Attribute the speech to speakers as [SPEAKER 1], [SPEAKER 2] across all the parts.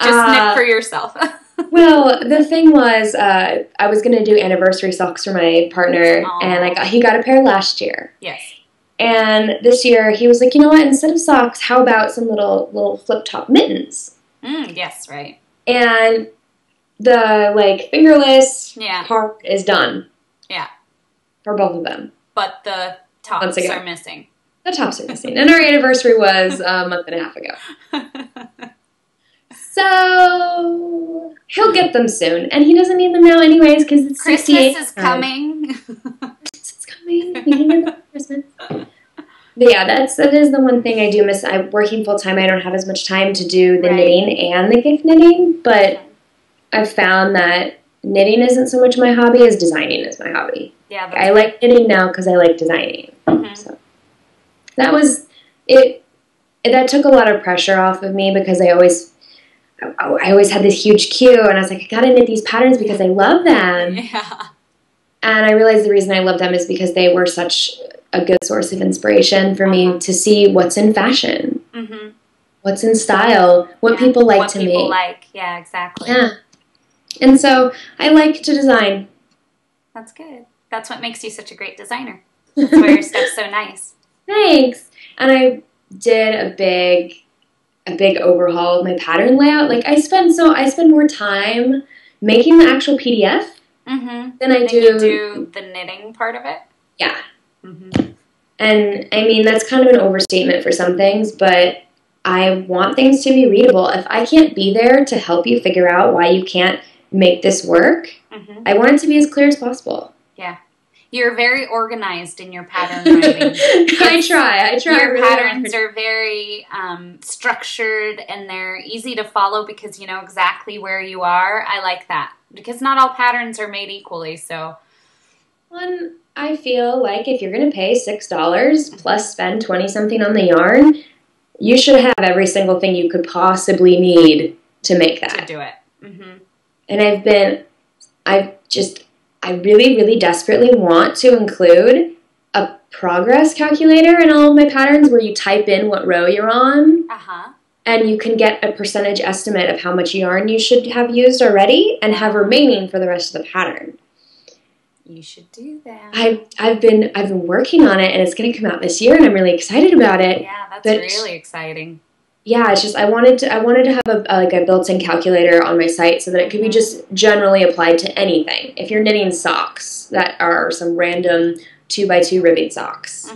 [SPEAKER 1] Just knit for yourself.
[SPEAKER 2] Well, the thing was, I was going to do anniversary socks for my partner, and he got a pair last year.
[SPEAKER 1] Yes.
[SPEAKER 2] And this year, he was like, you know what, instead of socks, how about some little flip-top mittens?
[SPEAKER 1] Yes, right.
[SPEAKER 2] And the, like, fingerless part is done.
[SPEAKER 1] Yeah.
[SPEAKER 2] For both of them.
[SPEAKER 1] But the tops are missing.
[SPEAKER 2] The tops are missing. And our anniversary was a month and a half ago. So, he'll get them soon. And he doesn't need them now anyways because it's
[SPEAKER 1] Christmas is coming.
[SPEAKER 2] Christmas is coming. We can get them for Christmas. But yeah, that is the one thing I do miss. I'm working full-time. I don't have as much time to do the knitting and the gift knitting. But I've found that knitting isn't so much my hobby as designing is my hobby.
[SPEAKER 1] Yeah,
[SPEAKER 2] I like knitting now because I like designing. So that was it. That took a lot of pressure off of me because I always had this huge queue, and I was like, I gotta knit these patterns because I love them.
[SPEAKER 1] Yeah.
[SPEAKER 2] And I realized the reason I love them is because they were such a good source of inspiration for me to see what's in fashion, what's in style, what people like to make. What people
[SPEAKER 1] like, yeah, exactly.
[SPEAKER 2] Yeah. And so I like to design.
[SPEAKER 1] That's good. That's what makes you such a great designer. That's why your stuff's so nice.
[SPEAKER 2] Thanks. And I did a big overhaul of my pattern layout. Like I spend more time making the actual PDF than I do.
[SPEAKER 1] You do the knitting part of it?
[SPEAKER 2] Yeah. And I mean, that's kind of an overstatement for some things, but I want things to be readable. If I can't be there to help you figure out why you can't make this work, I want it to be as clear as possible.
[SPEAKER 1] Yeah. You're very organized in your pattern writing.
[SPEAKER 2] I try.
[SPEAKER 1] Your
[SPEAKER 2] really
[SPEAKER 1] patterns
[SPEAKER 2] hard.
[SPEAKER 1] are very structured and they're easy to follow because you know exactly where you are. I like that because not all patterns are made equally. So,
[SPEAKER 2] I feel like if you're going to pay $6 plus spend 20-something on the yarn, you should have every single thing you could possibly need to make that.
[SPEAKER 1] To do it.
[SPEAKER 2] And I really, really desperately want to include a progress calculator in all of my patterns where you type in what row you're on. And you can get a percentage estimate of how much yarn you should have used already and have remaining for the rest of the pattern.
[SPEAKER 1] You should do that.
[SPEAKER 2] I've been working on it, and it's going to come out this year, and I'm really excited about it.
[SPEAKER 1] Yeah, that's really exciting.
[SPEAKER 2] Yeah, it's just I wanted to have a built-in calculator on my site so that it could be just generally applied to anything. If you're knitting socks that are some random 2x2 ribbing socks,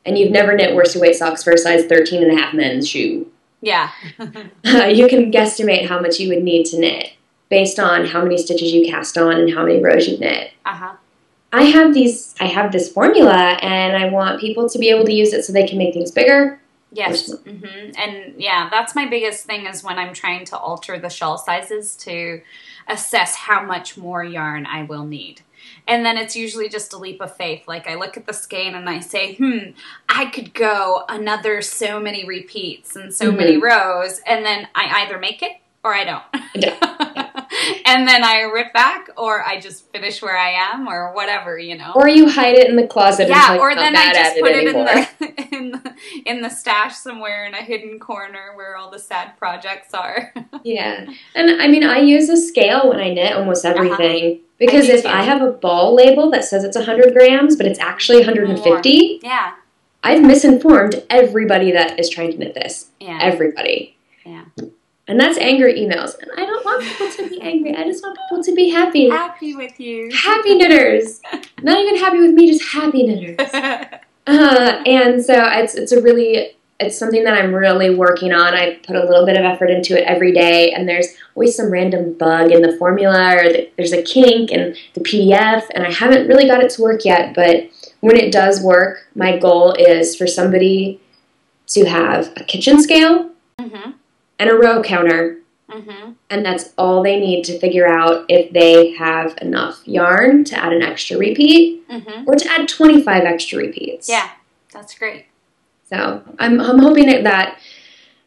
[SPEAKER 2] and you've never knit worsted weight socks for a size 13.5 men's shoe,
[SPEAKER 1] yeah,
[SPEAKER 2] you can guesstimate how much you would need to knit based on how many stitches you cast on and how many rows you knit. I have this formula, and I want people to be able to use it so they can make things bigger.
[SPEAKER 1] Yes, and yeah, that's my biggest thing is when I'm trying to alter the shawl sizes to assess how much more yarn I will need. And then it's usually just a leap of faith. Like I look at the skein and I say, I could go another so many repeats and so many rows, and then I either make it or I don't. And then I rip back, or I just finish where I am, or whatever, you know.
[SPEAKER 2] Or you hide it in the closet.
[SPEAKER 1] Yeah,
[SPEAKER 2] and
[SPEAKER 1] or then I just put it
[SPEAKER 2] in
[SPEAKER 1] the stash somewhere in a hidden corner where all the sad projects are.
[SPEAKER 2] Yeah, and I mean, I use a scale when I knit almost everything because if I have a ball label that says it's 100 grams, but it's actually 150, I've misinformed everybody that is trying to knit this.
[SPEAKER 1] Yeah,
[SPEAKER 2] everybody.
[SPEAKER 1] Yeah.
[SPEAKER 2] And that's anger emails. And I don't want people to be angry. I just want people to be happy.
[SPEAKER 1] Happy with you.
[SPEAKER 2] Happy knitters. Not even happy with me, just happy knitters. And so it's something that I'm really working on. I put a little bit of effort into it every day. And there's always some random bug in the formula, or there's a kink in the PDF. And I haven't really got it to work yet. But when it does work, my goal is for somebody to have a kitchen scale and a row counter, and that's all they need to figure out if they have enough yarn to add an extra repeat or to add 25 extra repeats.
[SPEAKER 1] Yeah, that's great.
[SPEAKER 2] So I'm hoping that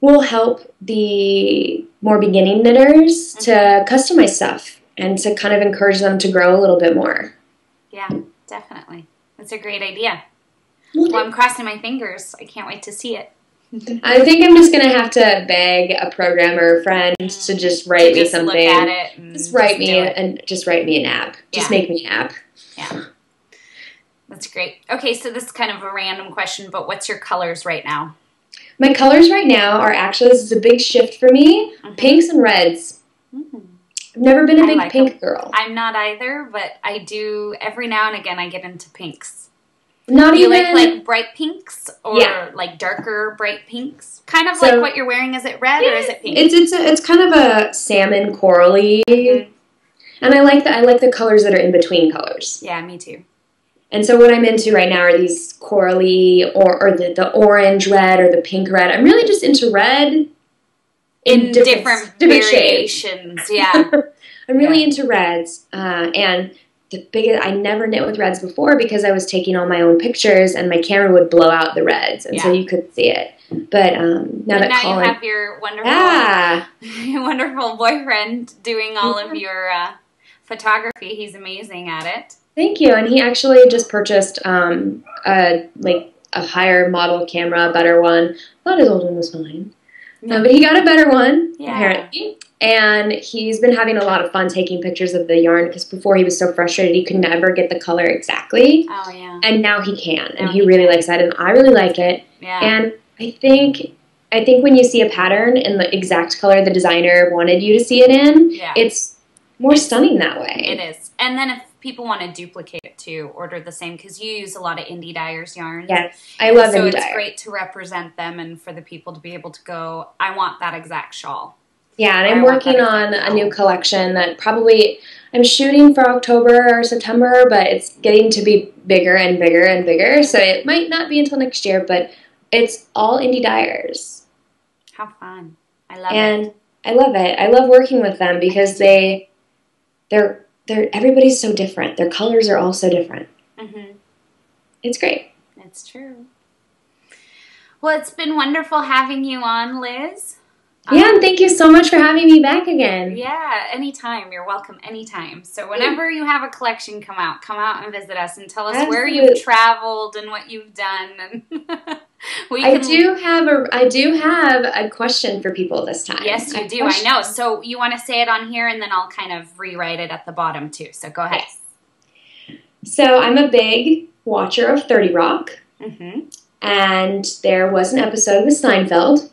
[SPEAKER 2] will help the more beginning knitters to customize stuff and to kind of encourage them to grow a little bit more.
[SPEAKER 1] Yeah, definitely. That's a great idea. Well, I'm crossing my fingers. I can't wait to see it.
[SPEAKER 2] I think I'm just gonna have to beg a programmer friend to just write me something.
[SPEAKER 1] Look at it and
[SPEAKER 2] just write me an app. Just make me an app.
[SPEAKER 1] Yeah. That's great. Okay, so this is kind of a random question, but what's your colors right now?
[SPEAKER 2] My colors right now are actually, this is a big shift for me, pinks and reds. I've never been a big pink girl.
[SPEAKER 1] I'm not either, but I do, every now and again, I get into pinks.
[SPEAKER 2] Not
[SPEAKER 1] do you
[SPEAKER 2] even
[SPEAKER 1] like bright pinks or like darker bright pinks? Kind of like what you're wearing. Is it red or is it pink?
[SPEAKER 2] It's kind of a salmon corally, and I like the colors that are in between colors.
[SPEAKER 1] Yeah, me too.
[SPEAKER 2] And so what I'm into right now are these corally or the orange red or the pink red. I'm really just into red
[SPEAKER 1] in different variations.
[SPEAKER 2] Shades.
[SPEAKER 1] Yeah,
[SPEAKER 2] I'm really into reds, and the biggest, I never knit with reds before because I was taking all my own pictures and my camera would blow out the reds, and so you couldn't see it. But now
[SPEAKER 1] you have your wonderful, wonderful boyfriend doing all of your photography. He's amazing at it.
[SPEAKER 2] Thank you. And he actually just purchased a higher model camera, a better one. I thought his old one was fine, but he got a better one apparently. And he's been having a lot of fun taking pictures of the yarn because before he was so frustrated he could never get the color exactly.
[SPEAKER 1] Oh, yeah.
[SPEAKER 2] And now he can, and he really likes that, and I really like it.
[SPEAKER 1] Yeah.
[SPEAKER 2] And I think when you see a pattern in the exact color the designer wanted you to see it in, it's more stunning that way.
[SPEAKER 1] It is. And then if people want to duplicate it too, order the same, because you use a lot of indie dyers yarns.
[SPEAKER 2] Yes, I love indie dyers.
[SPEAKER 1] So it's great to represent them and for the people to be able to go, I want that exact shawl.
[SPEAKER 2] Yeah, and I'm working on a new collection that probably I'm shooting for October or September, but it's getting to be bigger and bigger and bigger, so it might not be until next year, but it's all indie dyers.
[SPEAKER 1] How fun. I love it.
[SPEAKER 2] And I love it. I love working with them because they're everybody's so different. Their colors are all so different. It's great.
[SPEAKER 1] It's true. Well, it's been wonderful having you on, Liz.
[SPEAKER 2] Yeah, and thank you so much for having me back again.
[SPEAKER 1] Yeah, anytime. You're welcome anytime. So whenever you have a collection come out and visit us and tell us where you've traveled and what you've done. And I do have a question for people this time. Yes, you do. I know. So you want to say it on here, and then I'll kind of rewrite it at the bottom too. So go ahead.
[SPEAKER 2] Yes. So I'm a big watcher of 30 Rock, and there was an episode with Seinfeld.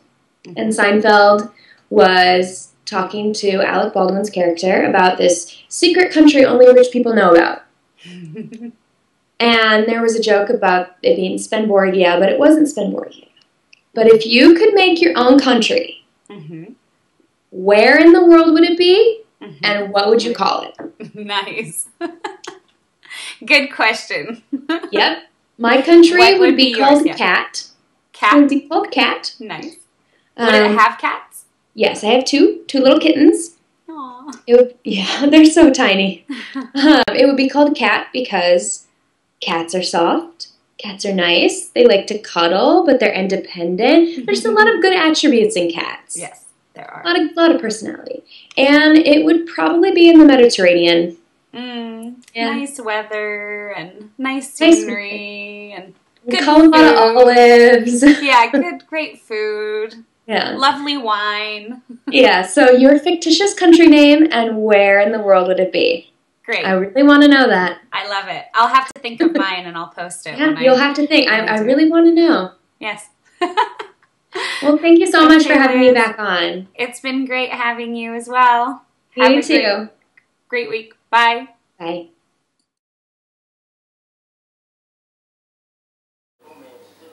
[SPEAKER 2] And Seinfeld was talking to Alec Baldwin's character about this secret country only rich people know about. And there was a joke about it being Spenborgia, but it wasn't Spenborgia. But if you could make your own country, where in the world would it be? And what would you call it?
[SPEAKER 1] Nice. Good question.
[SPEAKER 2] Yep. My country would be called Cat.
[SPEAKER 1] Cat?
[SPEAKER 2] It would be called Cat.
[SPEAKER 1] Nice. Would it have cats?
[SPEAKER 2] Yes, I have two little kittens.
[SPEAKER 1] Aww.
[SPEAKER 2] They're so tiny. It would be called Cat because cats are soft, cats are nice, they like to cuddle, but they're independent. There's a lot of good attributes in cats.
[SPEAKER 1] Yes, there are.
[SPEAKER 2] A lot of personality. And it would probably be in the Mediterranean.
[SPEAKER 1] Nice weather and nice scenery and good
[SPEAKER 2] food. A lot of olives.
[SPEAKER 1] Yeah, great food.
[SPEAKER 2] Yeah.
[SPEAKER 1] Lovely wine.
[SPEAKER 2] Yeah, so your fictitious country name and where in the world would it be?
[SPEAKER 1] Great.
[SPEAKER 2] I really want to know that.
[SPEAKER 1] I love it. I'll have to think of mine and I'll post it.
[SPEAKER 2] Yeah, you'll have to think. I really want to know.
[SPEAKER 1] Yes.
[SPEAKER 2] Well, thank you so much for having me back on.
[SPEAKER 1] It's been great having you as well.
[SPEAKER 2] You too.
[SPEAKER 1] Great week. Bye.
[SPEAKER 2] Bye.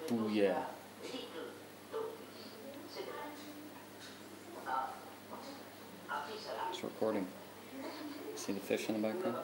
[SPEAKER 3] Booyah. It's recording. See the fish in the background?